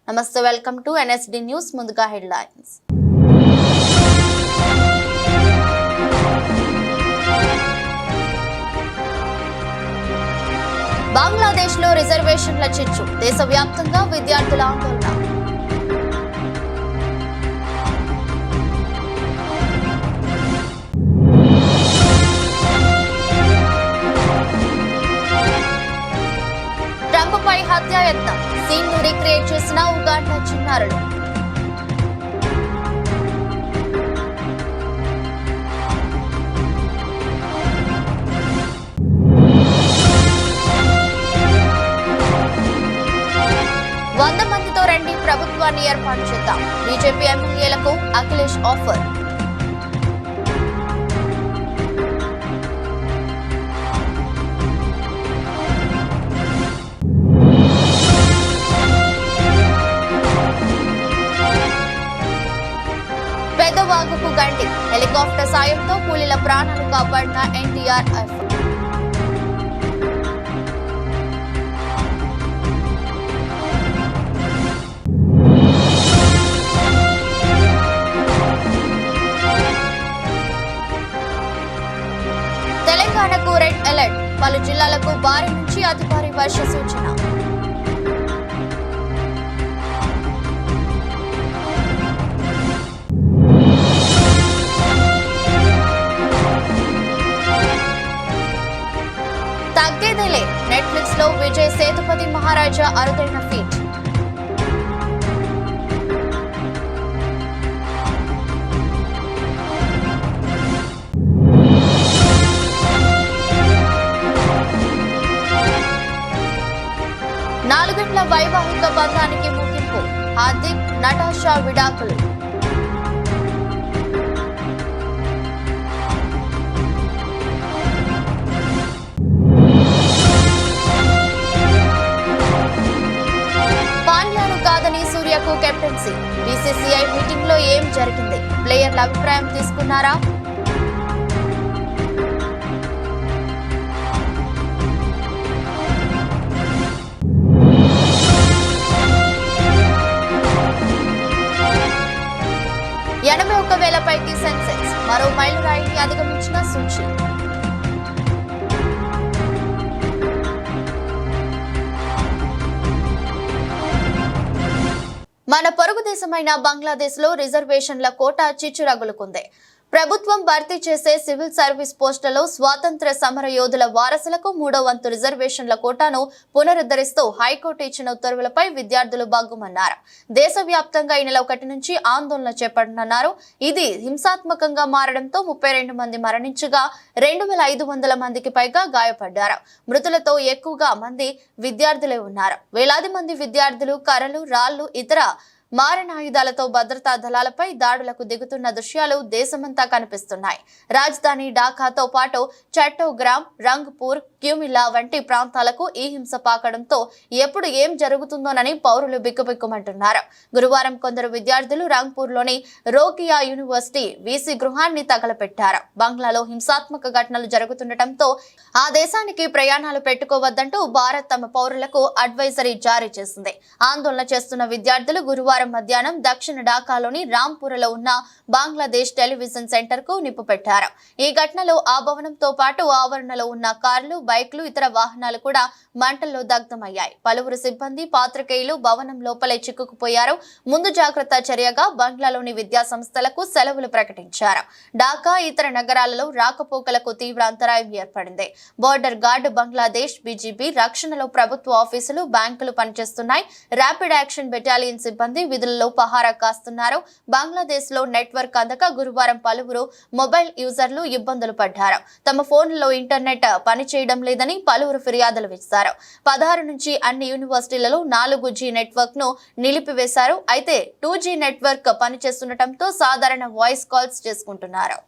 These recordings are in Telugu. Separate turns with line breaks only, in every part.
నమస్తే, వెల్కమ్ టు NSD న్యూస్. ముందుగా హెడ్లైన్స్. బంగ్లాదేశ్ లో రిజర్వేషన్ల చిచ్చు, దేశవ్యాప్తంగా విద్యార్థుల ఆందోళన. ట్రంప్ పై హత్యాయత్నం, సీన్ ను రీక్రియేట్ చేసిన ఉగాండా చిన్నారులు. వంద మందితో రండి, ప్రభుత్వాన్ని ఏర్పాటు చేద్దాం. బీజేపీ ఎమ్మెల్యేలకు అఖిలేష్ ఆఫర్. పెద్దవాగుకు గండి, హెలికాప్టర్ సాయంతో కూలీల ప్రాణాలు కాపాడిన NDRF. తెలంగాణకు రెడ్ అలర్ట్, పలు జిల్లాలకు భారీ నుంచి అతి భారీ వర్ష సూచన. తగ్గేదేలే, నెట్ఫ్లిక్స్ లో విజయ్ సేతుపతి మహారాజా అరుదైన ఫీట్. నాలుగేళ్ల వైవాహిక బంధానికి ముగింపు, హార్దిక్ నటాషా విడాకులు. పాండ్యాను కాదని సూర్యకు కెప్టెన్సీ, BCCI మీటింగ్ లో ఏం జరిగింది? ప్లేయర్ల అభిప్రాయం తీసుకున్నారా? ఎనభై 81,000 పైకి సెన్సెక్స్, మరో మైలురాయిని అధిగమించిన సూచి. మన పొరుగు దేశమైన బంగ్లాదేశ్ లో రిజర్వేషన్ల కోటా చిచ్చు రగులుకుంది. ప్రభుత్వం భర్తీ చేసే సివిల్ సర్వీస్ పోస్టులలో స్వాతంత్ర సమర యోధుల వారసులకు 3వ వంతు రిజర్వేషన్ల కోటాను పునరుద్ధరిస్తూ హైకోర్టు ఇచ్చిన ఉత్తర్వులపై విద్యార్థులు బాగుమన్నారు. దేశవ్యాప్తంగా ఈ నెల 1 నుంచి ఆందోళన చేపట్టనున్నారు. ఇది హింసాత్మకంగా మారడంతో 32 మంది మరణించగా 2,500 మందికి పైగా గాయపడ్డారు. మృతులతో ఎక్కువగా మంది విద్యార్థులే ఉన్నారు. వేలాది మంది విద్యార్థులు కర్రలు, రాళ్లు, ఇతర మారణాయుధాలతో భద్రతా దళాలపై దాడులకు దిగుతున్న దృశ్యాలు దేశమంతా కనిపిస్తున్నాయి. రాజధాని ఢాకాతో పాటు చట్టోగ్రామ్, రంగ్పూర్, క్యూమిల్లా వంటి ప్రాంతాలకు ఈ హింస పాకడంతో ఎప్పుడు ఏం జరుగుతుందోనని పౌరులు బిక్కుబిక్కుమంటున్నారు. గురువారం కొందరు విద్యార్థులు రంగ్పూర్లోని రోకియా యూనివర్సిటీ వీసీ గృహాన్ని తగలపెట్టారు. బంగ్లాలో హింసాత్మక ఘటనలు జరుగుతుండటంతో ఆ దేశానికి ప్రయాణాలు పెట్టుకోవద్దంటూ భారత్ తమ పౌరులకు అడ్వైజరీ జారీ చేసింది. ఆందోళన చేస్తున్న విద్యార్థులు గురువారం మధ్యాహ్నం దక్షిణ ఢాకాలోని రాంపూర్లో ఉన్న బంగ్లాదేశ్ టెలివిజన్ సెంటర్ కు నిప్పు పెట్టారు. ఈ ఘటనలో ఆ భవనంతో పాటు ఆవరణలో ఉన్న కార్లు, బైక్లు, ఇతర వాహనాలు కూడా మంటల్లో దగ్ధమయ్యాయి. పలువురు సిబ్బంది, పాత్రికేయులు భవనం లోపలే చిక్కుకుపోయారు. ముందు జాగ్రత్త చర్యగా బంగ్లాలోని విద్యా సంస్థలకు సెలవులు ప్రకటించారు. ఢాకా, ఇతర నగరాలలో రాకపోకలకు తీవ్ర అంతరాయం ఏర్పడింది. బోర్డర్ గార్డ్, బంగ్లాదేశ్ BGP రక్షణలో ప్రభుత్వ ఆఫీసులు, బ్యాంకులు పనిచేస్తున్నాయి. ర్యాపిడ్ యాక్షన్ బెటాలియన్ సిబ్బంది విధులలో పహారా కాస్తున్నారు. బంగ్లాదేశ్ లో నెట్వర్క్ అందక గురువారం పలువురు మొబైల్ యూజర్లు ఇబ్బందులు పడ్డారు. తమ ఫోన్లలో ఇంటర్నెట్ పనిచేయడం లేదని పలువురు ఫిర్యాదులు ఇచ్చారు. 16 నుంచి అన్ని యూనివర్సిటీలలో 4G నెట్వర్క్ ను నిలిపివేశారు. అయితే 2G నెట్వర్క్ పనిచేస్తుండటంతో సాధారణ వాయిస్ కాల్స్ చేసుకుంటున్నారు.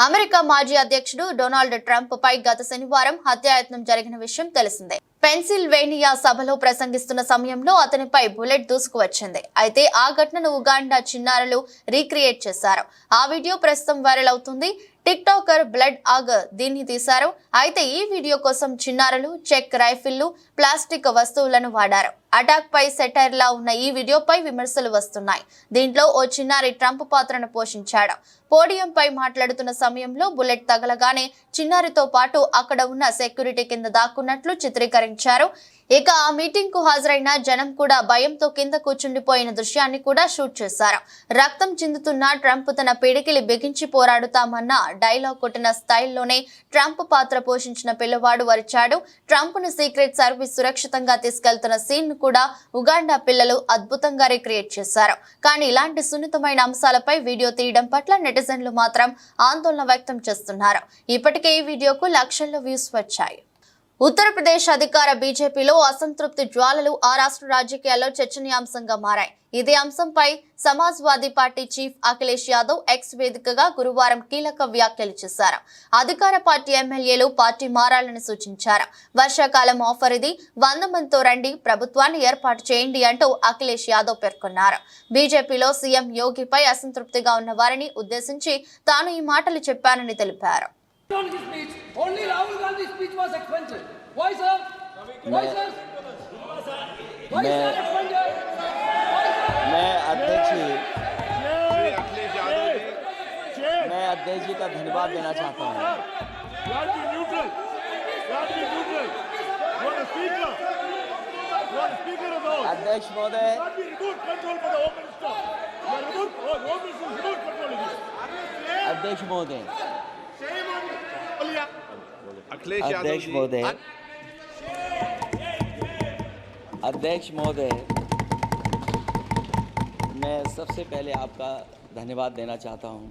అమెరికా మాజీ అధ్యక్షుడు డొనాల్డ్ ట్రంప్ పై గత శనివారం హత్యాయత్నం జరిగిన విషయం తెలిసిందే. పెన్సిల్వేనియా సభలో ప్రసంగిస్తున్న సమయంలో అతనిపై బుల్లెట్ దూసుకువచ్చింది. అయితే ఆ ఘటనను ఉగాండా చిన్నారులు రీక్రియేట్ చేశారు. ఆ వీడియో ప్రస్తుతం వైరల్ అవుతుంది. టిక్ టాకర్ బ్లడ్ ఆగ్ దీన్ని తీశారు. అయితే ఈ వీడియో కోసం చిన్నారులు చెక్ రైఫిళ్లు, ప్లాస్టిక్ వస్తువులను వాడారు. అటాక్ పై సెటైర్ లా ఉన్న ఈ వీడియోపై విమర్శలు వస్తున్నాయి. దీంట్లో ఓ చిన్నారి ట్రంప్ పాత్రను పోషించాడు. పోడియంపై మాట్లాడుతున్న సమయంలో బుల్లెట్ తగలగానే చిన్నారితో పాటు అక్కడ ఉన్న సెక్యూరిటీ కింద దాక్కున్నట్లు చిత్రీకరించారు. ఇక ఆ మీటింగ్ కు హాజరైన జనం కూడా భయంతో కింద కూర్చుండిపోయిన దృశ్యాన్ని కూడా షూట్ చేశారు. రక్తం చిందుతున్న ట్రంప్ తన పిడికిలి బిగించి పోరాడుతామన్న డైలాగ్ కొట్టిన స్టైల్లోనే ట్రంప్ పాత్ర పోషించిన పిల్లవాడు వరిచాడు. ట్రంప్ ను సీక్రెట్ సర్వీస్ సురక్షితంగా తీసుకెళ్తున్న సీన్ ను కూడా ఉగాండా పిల్లలు అద్భుతంగా రిక్రియేట్ చేశారు. కానీ ఇలాంటి సున్నితమైన అంశాలపై వీడియో తీయడం పట్ల నెటిజన్లు మాత్రం ఆందోళన వ్యక్తం చేస్తున్నారు. ఇప్పటికే ఈ వీడియోకు లక్షల్లో వ్యూస్ వచ్చాయి. ఉత్తరప్రదేశ్ అధికార బీజేపీలో అసంతృప్తి జ్వాలలు ఆ రాష్ట్ర రాజకీయాల్లో చర్చనీయాంశంగా మారాయి. ఇదే అంశంపై Samajwadi party chief Akhilesh Yadav X వేదికగా గురువారం కీలక వ్యాఖ్యలు చేశారు. అధికార పార్టీ ఎమ్మెల్యేలు పార్టీ మారాలని సూచించారు. వర్షాకాలం ఆఫర్ ఇది, 100 మందితో రండి, ప్రభుత్వాన్ని ఏర్పాటు చేయండి అంటూ అఖిలేష్ యాదవ్ పేర్కొన్నారు. బీజేపీలో సీఎం యోగిపై అసంతృప్తిగా ఉన్న వారిని ఉద్దేశించి తాను ఈ మాటలు చెప్పానని తెలిపారు.
Only Rahul Gandhi's speech was expensive. Why, sir? Why, sir? Why, sir? Expensive?
मैं अध्यक्ष जी का धन्यवाद देना चाहता हूँ। अध्यक्ष महोदय, अध्यक्ष महोदय, अध्यक्ष महोदय, मैं सबसे पहले आपका धन्यवाद देना चाहता हूं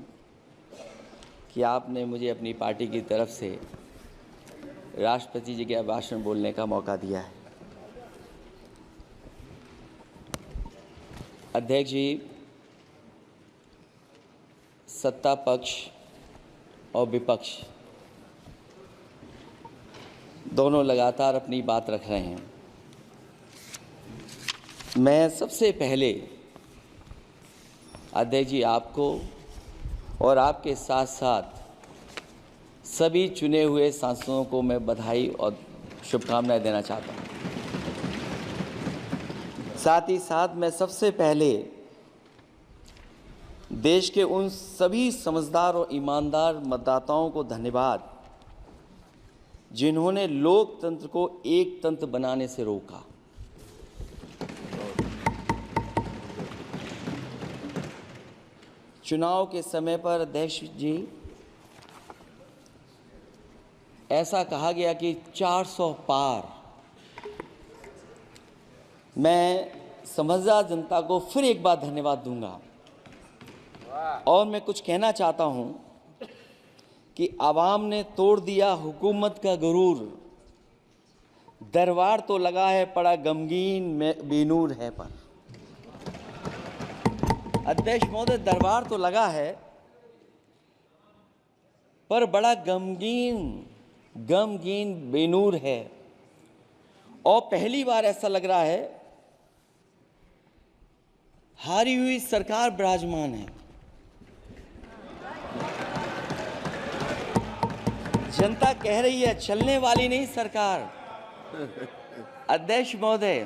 कि आपने मुझे अपनी पार्टी की तरफ से राष्ट्रपति जी के भाषण बोलने का मौका दिया है। अध्यक्ष जी, सत्ता पक्ष और विपक्ष दोनों लगातार अपनी बात रख रहे हैं। मैं सबसे पहले अध्यक्ष जी आपको और आपके साथ साथ सभी चुने हुए सांसदों को मैं बधाई और शुभकामनाएं देना चाहता हूं। साथ ही साथ मैं सबसे पहले देश के उन सभी समझदार और ईमानदार मतदाताओं को धन्यवाद जिन्होंने लोकतंत्र को एक तंत्र बनाने से रोका। चुनाव के समय पर अध्यक्ष जी ऐसा कहा गया कि 400 पार। मैं समझदार जनता को फिर एक बार धन्यवाद दूंगा और मैं कुछ कहना चाहता हूं कि आवाम ने तोड़ दिया हुकूमत का गुरूर, दरबार तो लगा है पड़ा गमगीन में बेनूर है पर। अध्यक्ष महोदय, दरबार तो लगा है पर बड़ा गमगीन बेनूर है और पहली बार ऐसा लग रहा है हारी हुई सरकार विराजमान है। जनता कह रही है चलने वाली नहीं सरकार। अध्यक्ष महोदय,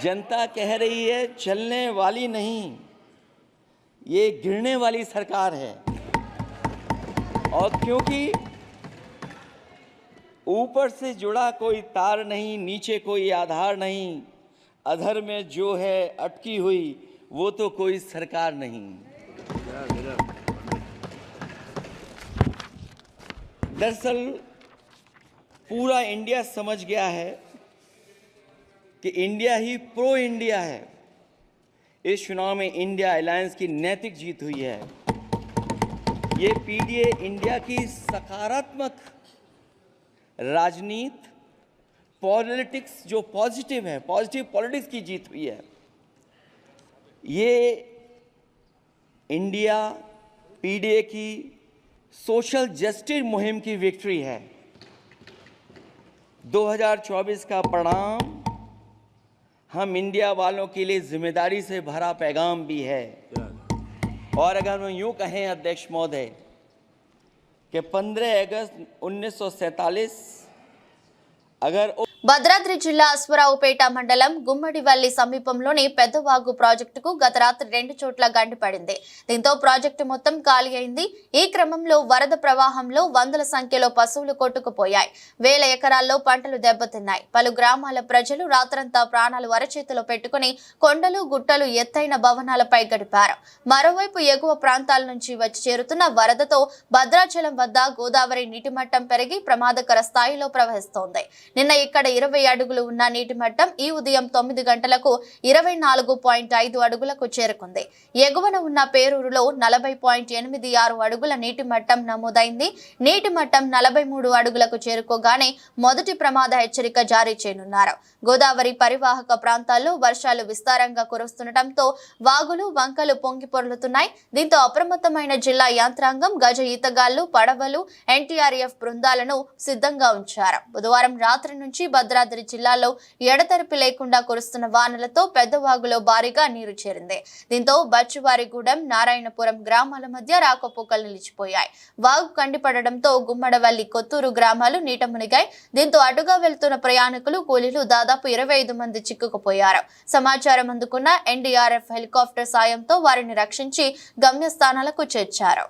जनता कह रही है चलने वाली नहीं, ये गिरने वाली सरकार है। और क्योंकि ऊपर से जुड़ा कोई तार नहीं, नीचे कोई आधार नहीं, अधर में जो है अटकी हुई वो तो कोई सरकार नहीं। दरअसल पूरा इंडिया समझ गया है कि इंडिया ही प्रो इंडिया है। इस चुनाव में इंडिया अलायंस की नैतिक जीत हुई है। ये पीडीए इंडिया की सकारात्मक राजनीति, पॉलिटिक्स जो पॉजिटिव है, पॉजिटिव पॉलिटिक्स की जीत हुई है। ये इंडिया पीडीए की सोशल जस्टिस मुहिम की विक्ट्री है। 2024 का परिणाम हम इंडिया वालों के लिए जिम्मेदारी से भरा पैगाम भी है। और अगर हम यूँ कहें अध्यक्ष महोदय कि 15 अगस्त 1947 अगर
భద్రాద్రి జిల్లా అశ్వరావుపేట మండలం గుమ్మడివల్లి సమీపంలోని పెద్దవాగు ప్రాజెక్టుకు గత రాత్రి 2 చోట్ల గండి పడింది. దీంతో ప్రాజెక్టు మొత్తం ఖాళీ అయింది. ఈ క్రమంలో వరద ప్రవాహంలో వందల సంఖ్యలో పశువులు కొట్టుకుపోయాయి. వేల ఎకరాల్లో పంటలు దెబ్బతిన్నాయి. పలు గ్రామాల ప్రజలు రాత్రంతా ప్రాణాలు అరచేతిలో పెట్టుకుని కొండలు గుట్టలు ఎత్తైన భవనాలపై గడిపారు. మరోవైపు ఎగువ ప్రాంతాల నుంచి వచ్చి చేరుతున్న వరదతో భద్రాచలం వద్ద గోదావరి నీటి మట్టం పెరిగి ప్రమాదకర స్థాయిలో ప్రవహిస్తోంది. నిన్న ఇక్కడ 20 అడుగులు ఉన్న నీటి మట్టం ఈ ఉదయం 9 గంటలకు 24.5 అడుగులకు చేరుకుంది. ఎగువన ఉన్న పేరూరులో 40.86 అడుగుల నీటి మట్టం నమోదైంది. నీటి మట్టం 43 అడుగులకు చేరుకోగానే మొదటి ప్రమాద హెచ్చరిక జారీ చేయనున్నారు. గోదావరి పరివాహక ప్రాంతాల్లో వర్షాలు విస్తారంగా కురుస్తుండటంతో వాగులు వంకలు పొంగి పొర్లుతున్నాయి. దీంతో అప్రమత్తమైన జిల్లా యంత్రాంగం గజ ఈతగాళ్లు, పడవలు, ఎన్టీఆర్ఎఫ్ బృందాలను సిద్ధంగా ఉంచారు. బుధవారం రాత్రి నుంచి భద్రాద్రి జిల్లాలో ఎడతెరిపి లేకుండా కురుస్తున్న వానలతో పెద్దవాగులో భారీగా నీరు చేరింది. దీంతో బచ్చువారిగూడెం, నారాయణపురం గ్రామాల మధ్య రాకపోకలు నిలిచిపోయాయి. వాగు కండిపడడంతో గుమ్మడవల్లి, కొత్తూరు గ్రామాలు నీట మునిగాయి. దీంతో అటుగా వెళ్తున్న ప్రయాణికులు, కూలీలు దాదాపు 25 మంది చిక్కుకుపోయారు. సమాచారం అందుకున్న ఎన్డీఆర్ఎఫ్ హెలికాప్టర్ సాయంతో వారిని రక్షించి గమ్యస్థానాలకు చేర్చారు.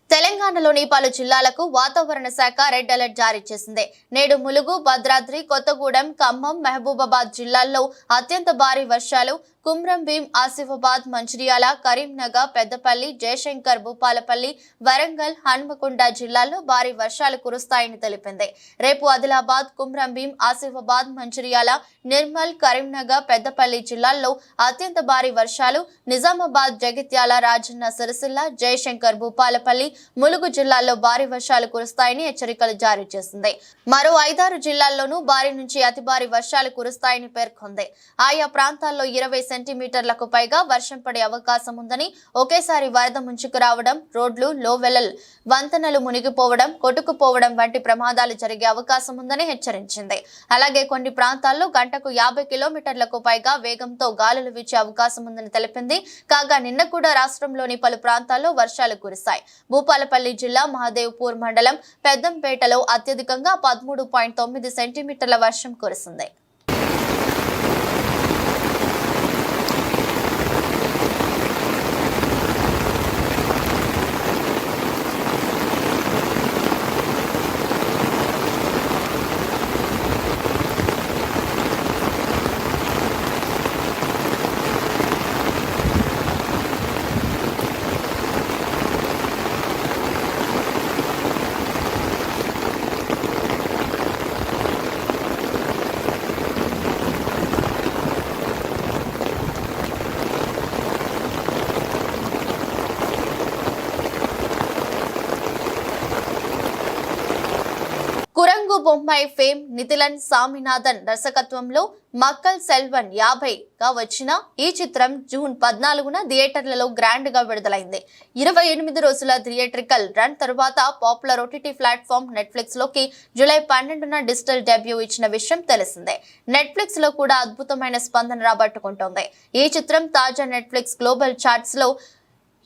తెలంగాణలోని పలు జిల్లాలకు వాతావరణ శాఖ రెడ్ అలర్ట్ జారీ చేసింది. నేడు ములుగు, భద్రాద్రి, కొత్తగూడెం, ఖమ్మం, మహబూబాబాద్ జిల్లాల్లో అత్యంత భారీ వర్షాలు, కుమ్రం భీం, ఆసిఫాబాద్, మంచిర్యాల, కరీంనగర్, పెద్దపల్లి, జయశంకర్, భూపాలపల్లి, వరంగల్, హన్మకొండ జిల్లాల్లో భారీ వర్షాలు కురుస్తాయని తెలిపింది. రేపు ఆదిలాబాద్, కుమ్రం భీం, ఆసిఫాబాద్, మంచిర్యాల, నిర్మల్, కరీంనగర్, పెద్దపల్లి జిల్లాల్లో అత్యంత భారీ వర్షాలు, నిజామాబాద్, జగిత్యాల, రాజన్న సిరిసిల్ల, జయశంకర్, భూపాలపల్లి, ములుగు జిల్లాల్లో భారీ వర్షాలు కురుస్తాయని హెచ్చరికలు జారీ చేసింది. మరో 5-6 జిల్లాల్లోనూ భారీ నుంచి అతి భారీ వర్షాలు కురుస్తాయని పేర్కొంది. ఆయా ప్రాంతాల్లో 20 సెంటీమీటర్లకు పైగా వర్షం పడే అవకాశం ఉందని, ఒకేసారి వరద ముంచుకు రావడం, రోడ్లు, లోవెలల్ వంతెనలు మునిగిపోవడం, కొట్టుకుపోవడం వంటి ప్రమాదాలు జరిగే అవకాశం ఉందని హెచ్చరించింది. అలాగే కొన్ని ప్రాంతాల్లో గంటకు 50 కిలోమీటర్లకు పైగా వేగంతో గాలులు వీచే అవకాశం ఉందని తెలిపింది. కాగా నిన్న కూడా రాష్ట్రంలోని పలు ప్రాంతాల్లో వర్షాలు కురిశాయి. భూపాలపల్లి జిల్లా మహదేవ్పూర్ మండలం పెద్దంపేటలో అత్యధికంగా 13.9 సెంటీమీటర్ల వర్షం కురిసింది. కురంగు బొమ్మాయి ఫేమ్ నితిలన్ సామినాథన్ దర్శకత్వంలో మక్కల్ సెల్వన్ 50గా వచ్చిన ఈ చిత్రం జూన్ 14న థియేటర్లలో గ్రాండ్ గా విడుదలైంది. 28 రోజుల థియేట్రికల్ రన్ తరువాత పాపులర్ ఓటీటీ ప్లాట్ఫామ్ నెట్ఫ్లిక్స్ లోకి జూలై 12న డిజిటల్ డెబ్యూ ఇచ్చిన విషయం తెలిసిందే. నెట్ఫ్లిక్స్ లో కూడా అద్భుతమైన స్పందన రాబట్టుకుంటోంది. ఈ చిత్రం తాజా నెట్ఫ్లిక్స్ గ్లోబల్ చార్ట్స్ లో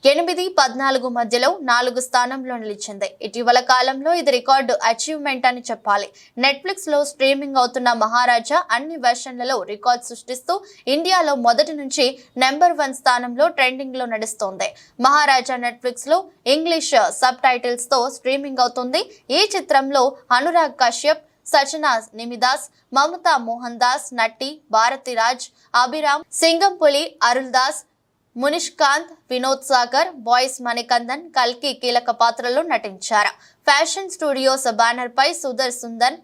8-14 మధ్యలో 4 స్థానంలో నిలిచింది. ఇటీవల కాలంలో ఇది రికార్డు అచీవ్మెంట్ అని చెప్పాలి. నెట్ఫ్లిక్స్ లో స్ట్రీమింగ్ అవుతున్న మహారాజా అన్ని వెర్షన్లలో రికార్డ్ సృష్టిస్తూ ఇండియాలో మొదటి నుంచి నెంబర్ 1 స్థానంలో ట్రెండింగ్ లో నడుస్తోంది. మహారాజా నెట్ఫ్లిక్స్ లో ఇంగ్లీష్ సబ్ టైటిల్స్ తో స్ట్రీమింగ్ అవుతుంది. ఈ చిత్రంలో అనురాగ్ కశ్యప్, సచనా నిమిదాస్, మమతా మోహన్ దాస్, నట్టి భారతిరాజ్, అభిరామ్, సింగంపులి, అరుల్ దాస్, మునిష్కాంత్, వినోద్ సాగర్, బాయ్స్ మణికందన్, కల్కి కీలక పాత్రలో నటించారు. ఫ్యాషన్ స్టూడియోస్ బ్యానర్ పై సుధర్ సుందన్,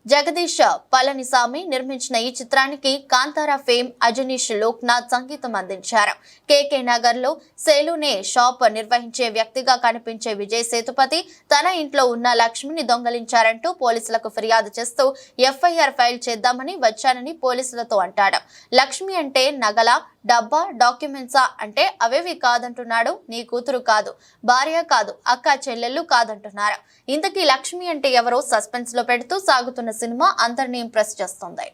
జగదీష్ పళనిసామి నిర్మించిన ఈ చిత్రానికి కాంతారా ఫేమ్ అజనీష్ లోక్నాథ్ సంగీతం అందించారు. కేకే నగర్ లో సెలూనే షాప్ నిర్వహించే వ్యక్తిగా కనిపించే విజయ్ సేతుపతి తన ఇంట్లో ఉన్న లక్ష్మిని దొంగలించారంటూ పోలీసులకు ఫిర్యాదు చేస్తూ ఎఫ్ఐఆర్ ఫైల్ చేద్దామని వచ్చానని పోలీసులతో అంటాడు. లక్ష్మి అంటే నగల, డబ్బా, డాక్యుమెంట్సా అంటే అవేవి కాదంటున్నాడు. నీ కూతురు కాదు, భార్య కాదు, అక్క చెల్లెళ్ళు కాదంటున్నారు. ఇంతకీ లక్ష్మి అంటే ఎవరో సస్పెన్స్ లో పెడుతూ సాగుతున్న సినిమా అందరినీ ఇంప్రెస్ చేస్తుంది.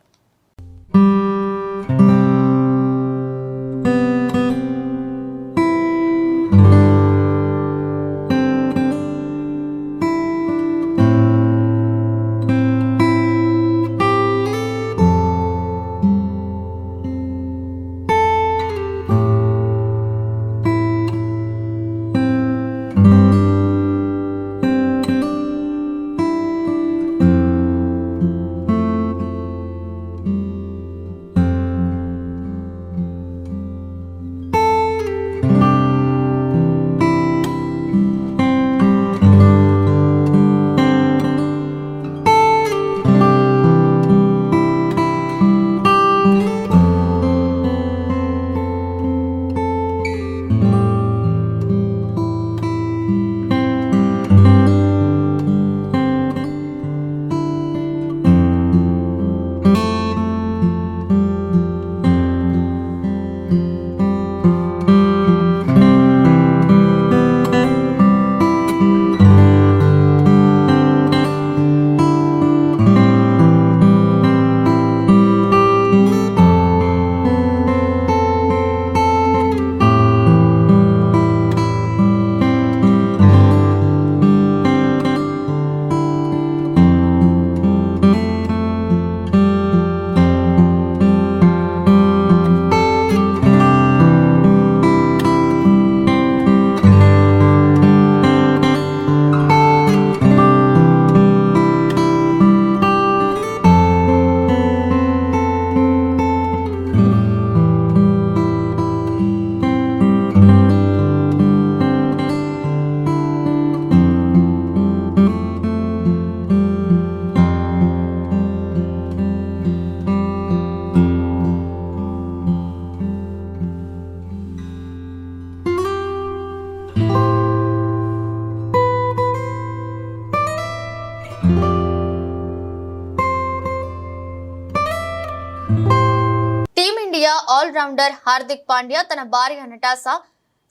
ఆల్రౌండర్ హార్దిక్ పాండ్యా తన భార్య నటాషా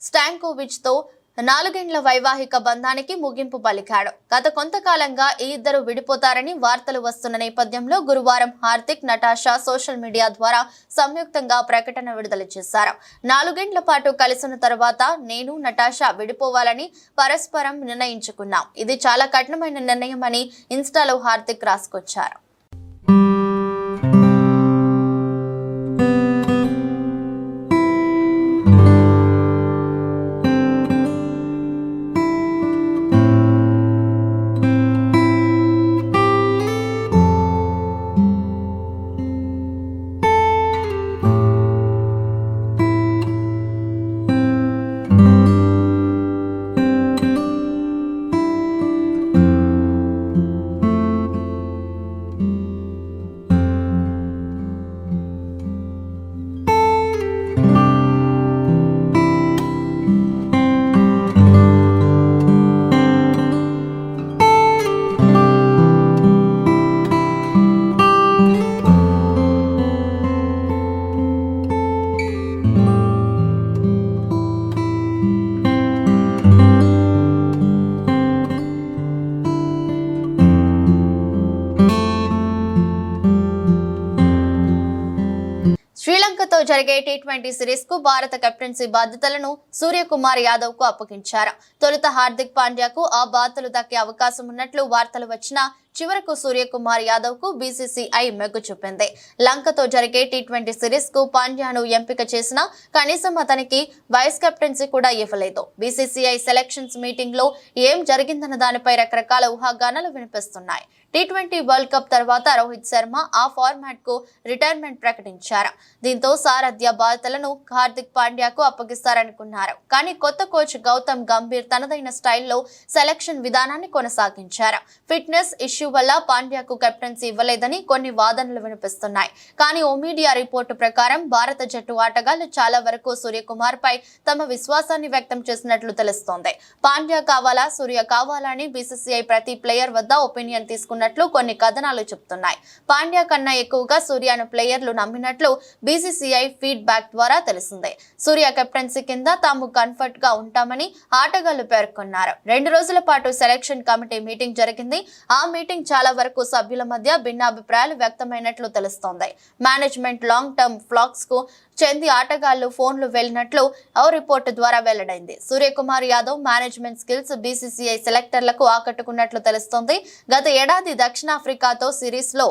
స్టాంకోవిచ్ తో 4 ఏళ్ల వైవాహిక బంధానికి ముగింపు పలికాడు. గత కొంతకాలంగా ఈ ఇద్దరు విడిపోతారని వార్తలు వస్తున్న నేపథ్యంలో గురువారం హార్దిక్, నటాషా సోషల్ మీడియా ద్వారా సంయుక్తంగా ప్రకటన విడుదల చేశారు. 4 ఏళ్ల పాటు కలిసిన తర్వాత నేను, నటాషా విడిపోవాలని పరస్పరం నిర్ణయించుకున్నాం. ఇది చాలా కఠినమైన నిర్ణయం అని ఇన్స్టాలో హార్దిక్ రాసుకొచ్చారు. శ్రీలంకతో జరిగే టీ20 సిరీస్ కు భారత కెప్టెన్సీ బాధ్యతలను సూర్యకుమార్ యాదవ్ కు అప్పగించారు. తొలుత హార్దిక్ పాండ్యాకు ఆ బాధ్యతలు దక్కే అవకాశం ఉన్నట్లు వార్తలు వచ్చినా చివరకు సూర్యకుమార్ యాదవ్ కు బీసీసీఐ మెగ్గు చూపింది. లంకతో జరిగే టీ20 సిరీస్ కు పాండ్యాను ఎంపిక చేసినా కనీసం అతనికి వైస్ కెప్టెన్సీ కూడా ఇవ్వలేదు. బీసీసీఐ సెలక్షన్స్ మీటింగ్ లో ఏం జరిగిందన్న దానిపై రకరకాల ఊహాగానాలు వినిపిస్తున్నాయి. టీ20 వరల్డ్ కప్ తర్వాత రోహిత్ శర్మ ఆ ఫార్మాట్ కు రిటైర్మెంట్ ప్రకటించారు. దీంతో సారథ్య బాధ్యతలను హార్దిక్ పాండ్యాకు అప్పగిస్తారనుకున్నారు. కానీ కొత్త కోచ్ గౌతమ్ గంభీర్ తనదైన స్టైల్లో సెలక్షన్ విధానాన్ని కొనసాగించారు. ఫిట్నెస్ ఇష్యూ వల్ల పాండ్యాకు కెప్టెన్సీ ఇవ్వలేదని కొన్ని వాదనలు వినిపిస్తున్నాయి. కానీ ఓ మీడియా రిపోర్టు ప్రకారం భారత జట్టు ఆటగాళ్లు చాలా వరకు సూర్యకుమార్ పై తమ విశ్వాసాన్ని వ్యక్తం చేసినట్లు తెలుస్తోంది. పాండ్యా కావాలా, సూర్య కావాలా అని బీసీసీఐ ప్రతి ప్లేయర్ వద్ద ఒపీనియన్ తీసుకున్నట్లు కొన్ని కథనాలు చెబుతున్నాయి. పాండ్యా కన్నా ఎక్కువగా సూర్యను ప్లేయర్లు నమ్మినట్లు బీసీసీఐ ఫీడ్బ్యాక్ ద్వారా తెలిసిందే. సూర్య కెప్టెన్సీ కింద తాము కంఫర్ట్ గా ఉంటామని ఆటగాళ్లు పేర్కొన్నారు. 2 రోజుల పాటు సెలక్షన్ కమిటీ మీటింగ్ జరిగింది. ఆ మీటింగ్ చాలా వరకు సభ్యుల మధ్య భిన్నాభిప్రాయాలు వ్యక్తమైనట్లు తెలుస్తోంది. మేనేజ్మెంట్ లాంగ్ టర్మ్ ఫ్లాక్స్ కు చెంది ఆటగాళ్లు ఫోన్లు వెళ్లినట్లు ఓ రిపోర్టు ద్వారా వెల్లడైంది. Suryakumar Yadav management skills BCCI సెలెక్టర్లకు ఆకట్టుకున్నట్లు తెలుస్తోంది. గత ఏడాది దక్షిణాఫ్రికాతో సిరీస్ లో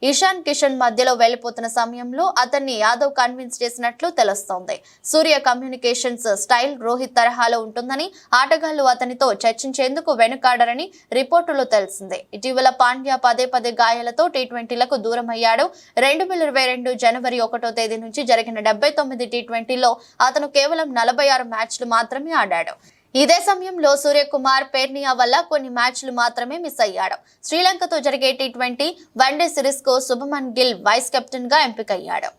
ఇషాన్ కిషన్ మధ్యలో వెళ్లిపోతున్న సమయంలో అతన్ని యాదవ్ కన్విన్స్ చేసినట్లు తెలుస్తోంది. సూర్య కమ్యూనికేషన్స్ స్టైల్ రోహిత్ తరహాలో ఉంటుందని, ఆటగాళ్లు అతనితో చర్చించేందుకు వెనుకాడరని రిపోర్టులో తెలిసిందే. ఇటీవల పాండ్యా పదే గాయాలతో టీ20లకు దూరమయ్యాడు. 2022 జనవరి 1వ తేదీ నుంచి జరిగిన 79 టీ20లో అతను కేవలం 46 మ్యాచ్లు మాత్రమే ఆడాడు. ఇదే సమయంలో సూర్యకుమార్ పేర్నియా వల్ల కొన్ని మ్యాచ్లు మాత్రమే మిస్ అయ్యాడు. శ్రీలంకతో జరిగే టీ20 వన్డే సిరీస్ కు శుభమన్ గిల్ వైస్ కెప్టెన్ గా ఎంపికయ్యాడు.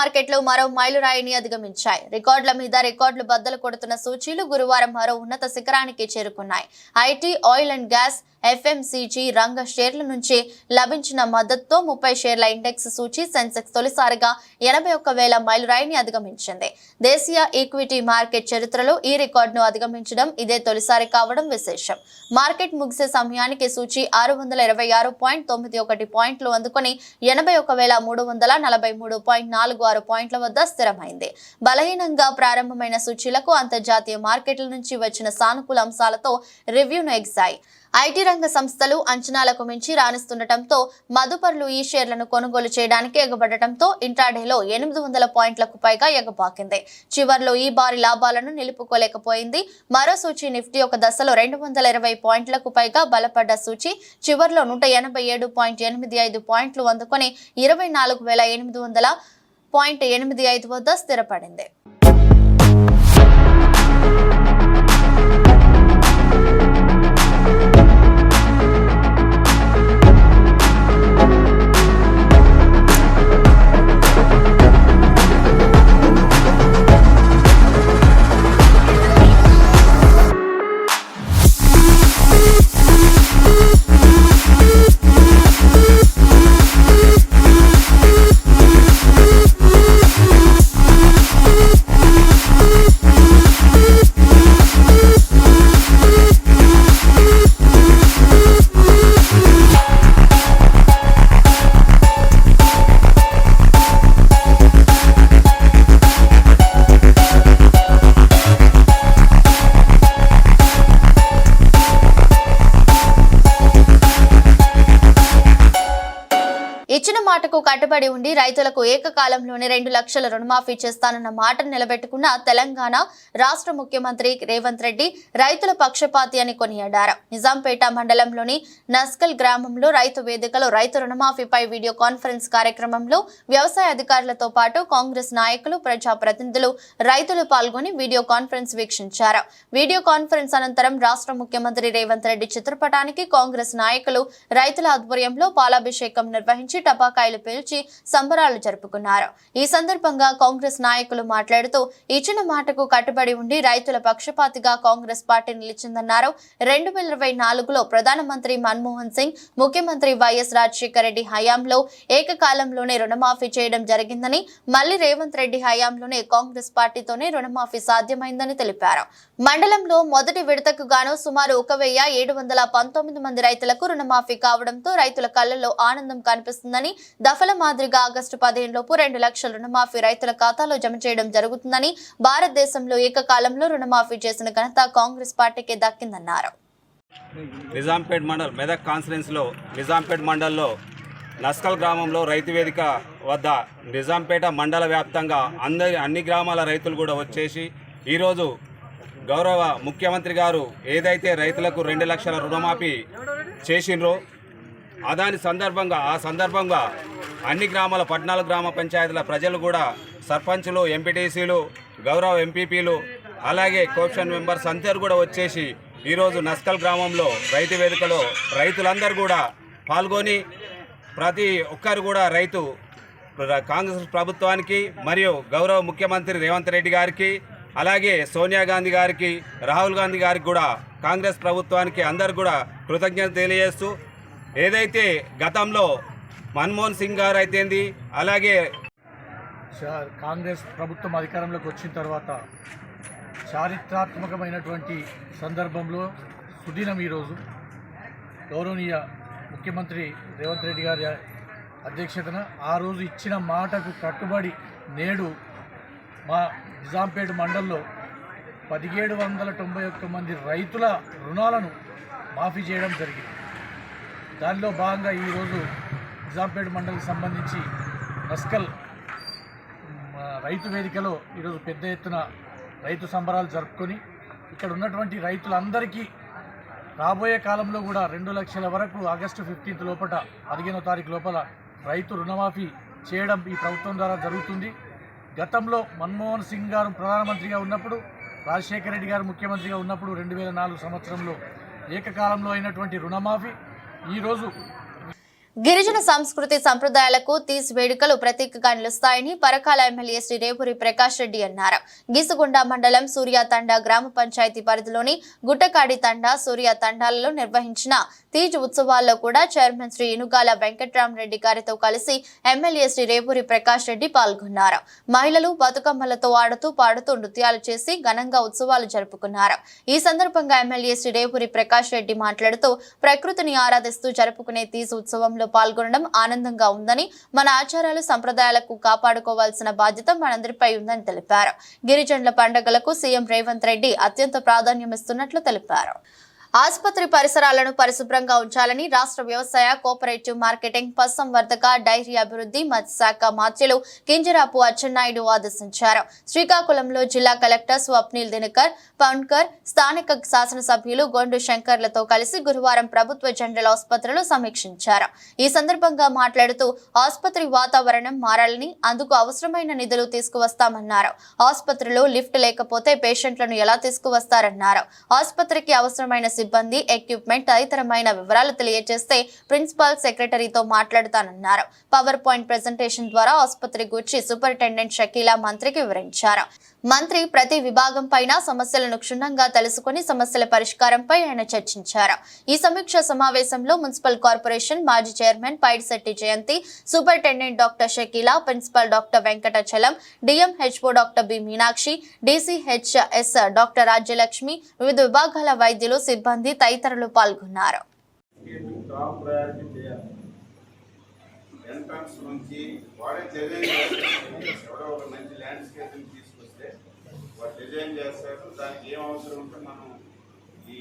మార్కెట్లు మరో మైలురాయిని అధిగమించాయి. రికార్డుల మీద రికార్డులు బద్దలు కొడుతున్న సూచీలు గురువారం మరో ఉన్నత శిఖరానికి చేరుకున్నాయి. IT, oil and gas, FMCG రంగ షేర్ల నుంచి లభించిన మద్దతుతో 30 షేర్ల ఇండెక్స్ సూచీ సెన్సెక్స్ తొలిసారిగా 81,000 మైలురాయిని అధిగమించింది. దేశీయ ఈక్విటీ మార్కెట్ చరిత్రలో ఈ రికార్డును అధిగమించడం ఇదే తొలిసారి కావడం విశేషం. మార్కెట్ ముగిసే సమయానికి సూచీ 626.91 పాయింట్లు అందుకొని 81,343.46 పాయింట్ల వద్ద స్థిరమైంది. బలహీనంగా ప్రారంభమైన సూచీలకు అంతర్జాతీయ మార్కెట్ల నుంచి వచ్చిన సానుకూల అంశాలతో రివ్యూను ఎగ్జాయి. ఐటీ రంగ సంస్థలు అంచనాలకు మించి రాణిస్తుండటంతో మదుపర్లు ఈ షేర్లను కొనుగోలు చేయడానికి ఎగబడటంతో ఇంట్రాడేలో 800 పాయింట్లకు పైగా ఎగబాకింది. చివర్లో ఈ భారీ లాభాలను నిలుపుకోలేకపోయింది. మరో సూచీ నిఫ్టీ ఒక దశలో 220 పాయింట్లకు పైగా బలపడ్డ సూచీ చివర్లో 187.85 పాయింట్లు అందుకొని 24,800.85 వద్ద స్థిరపడింది. ఇచ్చిన మాటకు కట్టుబడి ఉండి రైతులకు ఏకకాలంలోనే 2 లక్షల రుణమాఫీ చేస్తానన్న మాటను నిలబెట్టుకున్న తెలంగాణ రాష్ట్ర ముఖ్యమంత్రి రేవంత్ రెడ్డి రైతుల పక్షపాతి అని కొనియాడారు. నిజాంపేట మండలంలోని నస్కల్ గ్రామంలో రైతు వేదికలో రైతు రుణమాఫీపై వీడియో కాన్ఫరెన్స్ కార్యక్రమంలో వ్యవసాయ అధికారులతో పాటు కాంగ్రెస్ నాయకులు, ప్రజాప్రతినిధులు, రైతులు పాల్గొని వీడియో కాన్ఫరెన్స్ వీక్షించారు. వీడియో కాన్ఫరెన్స్ అనంతరం రాష్ట్ర ముఖ్యమంత్రి రేవంత్ రెడ్డి చిత్రపటానికి కాంగ్రెస్ నాయకులు రైతుల ఆధ్వర్యంలో పాలాభిషేకం నిర్వహించి టపాకాయలు పేల్చి సంబరాలు జరుపుకున్నారు. ఈ సందర్భంగా కాంగ్రెస్ నాయకులు మాట్లాడుతూ ఇచ్చిన మాటకు కట్టుబడి ఉండి రైతుల పక్షపాతిగా కాంగ్రెస్ పార్టీ నిలిచిందన్నారు. 2024లో ప్రధానమంత్రి మన్మోహన్ సింగ్, ముఖ్యమంత్రి వైఎస్ రాజశేఖర రెడ్డి హయాంలో ఏకకాలంలోనే రుణమాఫీ చేయడం జరిగిందని, మళ్లీ రేవంత్ రెడ్డి హయాంలోనే కాంగ్రెస్ పార్టీతోనే రుణమాఫీ సాధ్యమైందని తెలిపారు. మండలంలో మొదటి విడతకు గాను సుమారు 1,719 మంది రైతులకు రుణమాఫీ కావడంతో రైతుల కళ్లలో ఆనందం కనిపిస్తుందని, దఫల మాదిరిగా ఆగస్టు 15 లోపు 2 లక్షల రుణమాఫీ రైతుల ఖాతాలో జమ చేయడం జరుగుతుందని, భారతదేశంలో ఏకకాలంలో రుణమాఫీ చేసిన ఘనత కాంగ్రెస్ పార్టీకి దక్కిందన్నారు.
నిజాంపేట్ మండల్ మెదక్ కాన్ఫరెన్స్లో నిజాంపేట్ మండల్లో నస్కల్ గ్రామంలో రైతు వేదిక వద్ద నిజాంపేట మండల వ్యాప్తంగా అన్ని గ్రామాల రైతులు కూడా వచ్చేసి ఈరోజు గౌరవ ముఖ్యమంత్రి గారు ఏదైతే రైతులకు 2 లక్షల రుణమాఫీ చేసిండ్రో ఆ సందర్భంగా అన్ని గ్రామాల 14 గ్రామ పంచాయతీల ప్రజలు కూడా సర్పంచులు, ఎంపీటీసీలు, గౌరవ ఎంపీపీలు, అలాగే కోఆప్షన్ మెంబర్స్ అందరూ కూడా వచ్చేసి ఈరోజు నస్కల్ గ్రామంలో రైతు వేదికలో రైతులందరూ కూడా పాల్గొని ప్రతి ఒక్కరు కూడా కాంగ్రెస్ ప్రభుత్వానికి మరియు గౌరవ ముఖ్యమంత్రి రేవంత్ రెడ్డి గారికి, అలాగే సోనియా గాంధీ గారికి, రాహుల్ గాంధీ గారికి కూడా కాంగ్రెస్ ప్రభుత్వానికి అందరు కూడా కృతజ్ఞత తెలియజేస్తూ ఏదైతే గతంలో మన్మోహన్ సింగ్ గారు అయితేంది, అలాగే
కాంగ్రెస్ ప్రభుత్వం అధికారంలోకి వచ్చిన తర్వాత చారిత్రాత్మకమైనటువంటి సందర్భంలో సుదినం ఈరోజు గౌరవనీయ ముఖ్యమంత్రి రేవంత్ రెడ్డి గారి అధ్యక్షతన ఆ రోజు ఇచ్చిన మాటకు కట్టుబడి నేడు మా నిజాంపేట మండల్లో 1,791 మంది రైతుల రుణాలను మాఫీ చేయడం జరిగింది. దానిలో భాగంగా ఈరోజు నిజాంపేట మండలికి సంబంధించి నస్కల్ రైతు వేదికలో ఈరోజు పెద్ద ఎత్తున రైతు సంబరాలు జరుపుకొని ఇక్కడ ఉన్నటువంటి రైతులందరికీ రాబోయే కాలంలో కూడా 2 లక్షల వరకు ఆగస్టు 15 లోపల 15వ తారీఖు లోపల రైతు రుణమాఫీ చేయడం ఈ ప్రభుత్వం ద్వారా జరుగుతుంది. గతంలో మన్మోహన్ సింగ్ గారు ప్రధానమంత్రిగా ఉన్నప్పుడు, రాజశేఖర రెడ్డి గారు ముఖ్యమంత్రిగా ఉన్నప్పుడు 2004 సంవత్సరంలో ఏకకాలంలో అయినటువంటి రుణమాఫీ ఈరోజు
గిరిజన సంస్కృతి సంప్రదాయాలకు తీస్ వేడుకలు ప్రతీకగా నిలుస్తాయని పరకాల ఎమ్మెల్యే శ్రీ రేవూరి ప్రకాష్ రెడ్డి అన్నారు. గీసుగుండ మండలం సూర్యాతండ గ్రామ పంచాయతీ పరిధిలోని గుట్టకాడి తండ సూర్య తండాలలో నిర్వహించిన తీజ్ ఉత్సవాల్లో కూడా చైర్మన్ శ్రీ ఇనుగాల వెంకట్రామరెడ్డి గారితో కలిసి ఎమ్మెల్యే శ్రీ రేవూరి ప్రకాష్ రెడ్డి పాల్గొన్నారు. మహిళలు బతుకమ్మలతో ఆడుతూ పాడుతూ నృత్యాలు చేసి ఘనంగా ఉత్సవాలు జరుపుకున్నారు. ఈ సందర్భంగా ఎమ్మెల్యే శ్రీ రేవూరి ప్రకాష్ రెడ్డి మాట్లాడుతూ ప్రకృతిని ఆరాధిస్తూ జరుపుకునే తీజ్ ఉత్సవం పాల్గొనడం ఆనందంగా ఉందని, మన ఆచారాలు సంప్రదాయాలకు కాపాడుకోవాల్సిన బాధ్యత మనందరిపై ఉందని తెలిపారు. గిరిజనుల పండుగలకు సీఎం రేవంత్ రెడ్డి అత్యంత ప్రాధాన్యమిస్తున్నట్లు తెలిపారు. ఆసుపత్రి పరిసరాలను పరిశుభ్రంగా ఉంచాలని రాష్ట్ర వ్యవసాయ కోఆపరేటివ్ మార్కెటింగ్ పశుసంవర్ధక డైరీ అభివృద్ధి మత్స్యశాఖ మంత్రులు కింజరాపు అచ్చెన్నాయుడు ఆదేశించారు. శ్రీకాకుళంలో జిల్లా కలెక్టర్ స్వప్నిల్ దినకర్ పౌన్కర్ స్థానిక శాసనసభ్యులు గొండు శంకర్లతో కలిసి గురువారం ప్రభుత్వ జనరల్ ఆసుపత్రిలో సమీక్షించారు. ఈ సందర్భంగా మాట్లాడుతూ ఆసుపత్రి వాతావరణం మారాలని, అందుకు అవసరమైన నిధులు తీసుకువస్తామన్నారు. ఆసుపత్రిలో లిఫ్ట్ లేకపోతే పేషెంట్లను ఎలా తీసుకువస్తారన్నారు. ఆసుపత్రికి అవసరమైన సిబ్బంది, ఎక్విప్మెంట్ తదితరమైన వివరాలు తెలియజేస్తే ప్రిన్సిపల్ సెక్రటరీతో మాట్లాడతానన్నారు. పవర్ పాయింట్ ప్రెజెంటేషన్ ద్వారా ఆసుపత్రి గురించి సూపరింటెండెంట్ షకీలా మంత్రికి వివరించారు. మంత్రి ప్రతి విభాగం పైన సమస్యలను క్షుణ్ణంగా తెలుసుకుని సమస్యల పరిష్కారంపై ఆయన చర్చించారు. ఈ సమీక్ష సమావేశంలో మున్సిపల్ కార్పొరేషన్ మాజీ chairman Paidisetti Jayanthi, superintendent doctor Shakeela, principal doctor Venkatachalam, DMHO doctor B Meenakshi, DCHS doctor Rajyalakshmi, వివిధ విభాగాల వైద్యులు, సిబ్బంది తదితరులు పాల్గొన్నారు.
ఎంట్రన్స్ నుంచి వాడే డిజైన్ ఎవరో ఒక మంచి ల్యాండ్స్కేపింగ్ తీసుకొస్తే వాడు డిజైన్ చేస్తారు. దానికి ఏం అవసరం ఉంటే మనం ఈ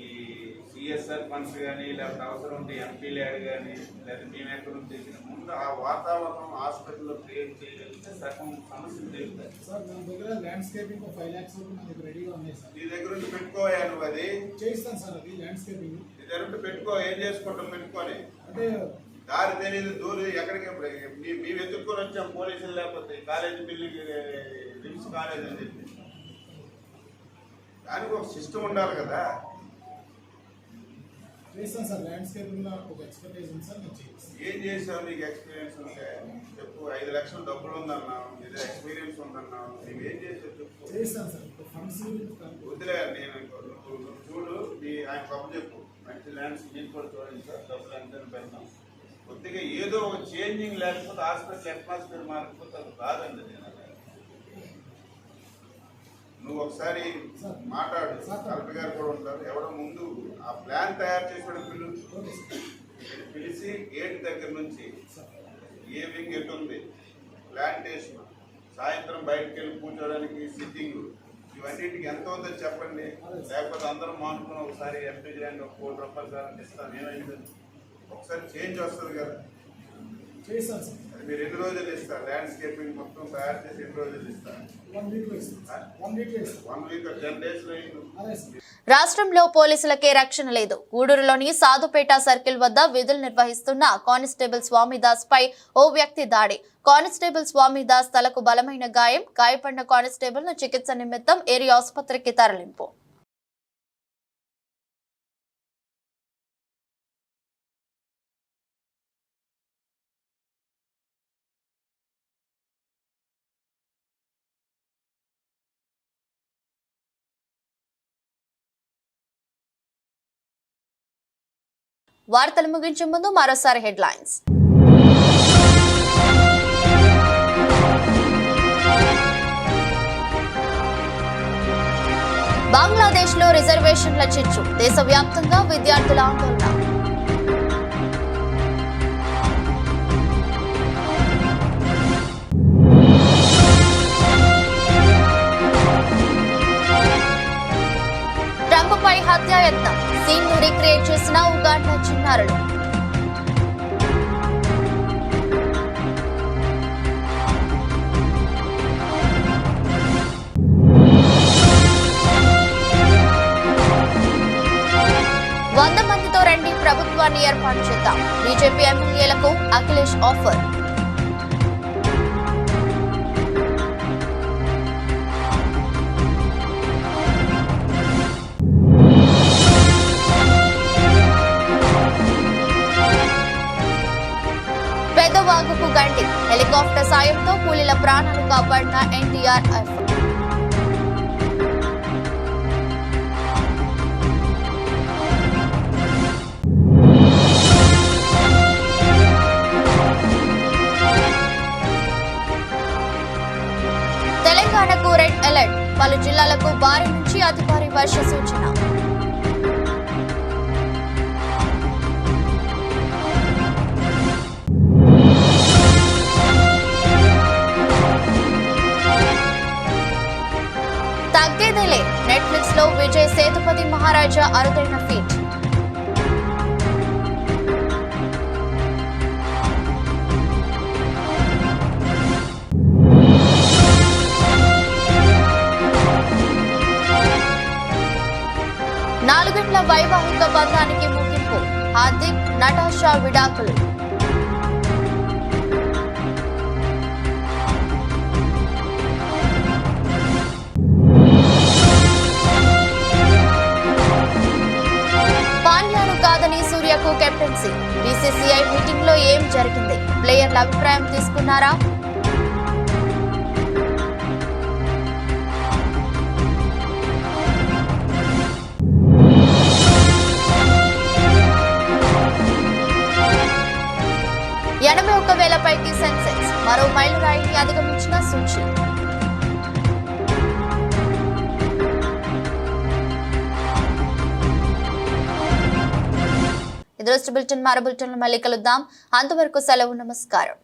సిఎస్ఆర్ ఫండ్స్ కానీ లేకపోతే అవసరం ఉంటే ఎంపీ ల్యాడ్ కానీ లేదా మేము ఎక్కడ నుంచి తెచ్చిన ముందు ఆ వాతావరణం హాస్పిటల్లో క్రియేట్ చేయగలిగితే సగం సమస్యలు తెలుస్తాయి.
సార్ మన దగ్గర ల్యాండ్స్కేపింగ్ 5 lakhs మన దగ్గర రెడీగా ఉన్నాయి సార్.
నీ దగ్గర నుంచి పెట్టుకోయా నువ్వు, అది
చేయిస్తాను సార్. అది ల్యాండ్స్కేపింగ్
నీ దగ్గర ఉంటే పెట్టుకో, ఏం చేసుకుంటాం పెట్టుకొని.
అంటే
దారి తెలియదు దూరం ఎక్కడికి మేము ఎత్తుక్కొని వచ్చాం పోలీసులు, లేకపోతే కాలేజీ బిల్డింగ్ రిమ్స్ కాలేజ్ అని చెప్పి దానికి ఒక సిస్టమ్ ఉండాలి కదా.
చేస్తాను సార్. ల్యాండ్స్కేపింగ్ లో ఒక ఎక్స్పర్టైజ్ ఉంది సార్, నేను చేయిస్తాను.
ఏం చేసావు, నీకు ఎక్స్పీరియన్స్ ఉంటే చెప్పు. 5 లక్షలు డబ్బులు ఉందన్నావు, ఏదో ఎక్స్పీరియన్స్ ఉందన్నావు, నువ్వు ఏం చేసావు చెప్పు.
చేస్తాను సార్. ఫండ్స్
వదిలే, నేను నువ్వు చూడు, ఆయన పప్పు చెప్పు. మంచి ల్యాండ్స్ మీకు కూడా చూడండి సార్, డబ్బులు ఎంత పెడతాం. కొద్దిగా ఏదో ఒక చేంజింగ్ లేకపోతే హాస్పిటల్ అట్మాస్ఫియర్ మారిపోతే అది కాదండి. నేను నువ్వు ఒకసారి మాట్లాడు, కలెక్టర్ గారు కూడా ఉంటారు. ఎవడో ముందు ఆ ప్లాన్ తయారు చేసిన పిలిచి గేట్ దగ్గర నుంచి ఏ వింగ్ ఎటు ఉంది, ప్లాంటేషన్, సాయంత్రం బయటకు వెళ్ళి కూర్చోడానికి సిట్టింగ్, ఇవన్నిటికి ఎంత ఉందో చెప్పండి. లేకపోతే అందరం మానుకుని ఒకసారి ఎంపీ చేయండి, ఒక 1 కోటి రూపాయలు సార్ ఇస్తాను. ఏమైంది ఒకసారి చేంజ్ వస్తుంది కదా.
చేస్తాను సార్.
మీరు ఎన్ని రోజులు ఇస్తారు? ల్యాండ్స్కేపింగ్ మొత్తం తయారు చేసి ఎన్ని రోజులు ఇస్తారు?
1 weekలో ఇస్తాను. 1 weekలో ఇస్తాను.
1 week 10 daysలో
అదే సార్.
రాష్ట్రంలో పోలీసులకే రక్షణ లేదు. గూడూరులోని సాధుపేట సర్కిల్ వద్ద విధులు నిర్వహిస్తున్న కానిస్టేబుల్ స్వామిదాస్ పై ఓ వ్యక్తి దాడి. కానిస్టేబుల్ స్వామిదాస్ తలకు బలమైన గాయం. గాయపడిన కానిస్టేబుల్ ను చికిత్స నిమిత్తం ఏరియా ఆసుపత్రికి తరలింపు. వార్తలు ముగించే ముందు మరోసారి హెడ్లైన్స్. బంగ్లాదేశ్ లో రిజర్వేషన్ల చిచ్చు. దేశవ్యాప్తంగా విద్యార్థుల ఆందోళన. ట్రంప్పై హత్యాయత్నం. సీన్ ను రీక్రియేట్ చేసిన ఉగాండా చిన్నారులు. మందితో రండి, ప్రభుత్వాన్ని ఏర్పాటు చేద్దాం. బీజేపీ ఎమ్మెల్యేలకు అఖిలేష్ ఆఫర్. కాపాడిన ఎన్టీఆర్ ఎఫ్. తెలంగాణకు రెడ్ అలర్ట్, పలు జిల్లాలకు భారీ నుంచి అతి భారీ వర్ష సూచన. తగ్గేదేలే, నెట్ఫ్లిక్స్ లో విజయ్ సేతుపతి మహారాజా అరుదైన ఫీట్. నాలుగేళ్ల వైవాహిక బంధానికి ముగింపు, హార్దిక్ నటాషా విడాకులు. పాండ్యాను కాదని సూర్యకు కెప్టెన్సీ, బీసీసీఐ మీటింగ్ లో ఏం జరిగింది, ప్లేయర్ల అభిప్రాయం తీసుకున్నారా? పైకి సెన్సెక్స్ మరో మైలురాయిని అధిగమించిన సూచి. ఇది బులెటిన్, మరో బులెటిన్ మళ్ళీ కలుద్దాం. అంతవరకు సెలవు, నమస్కారం.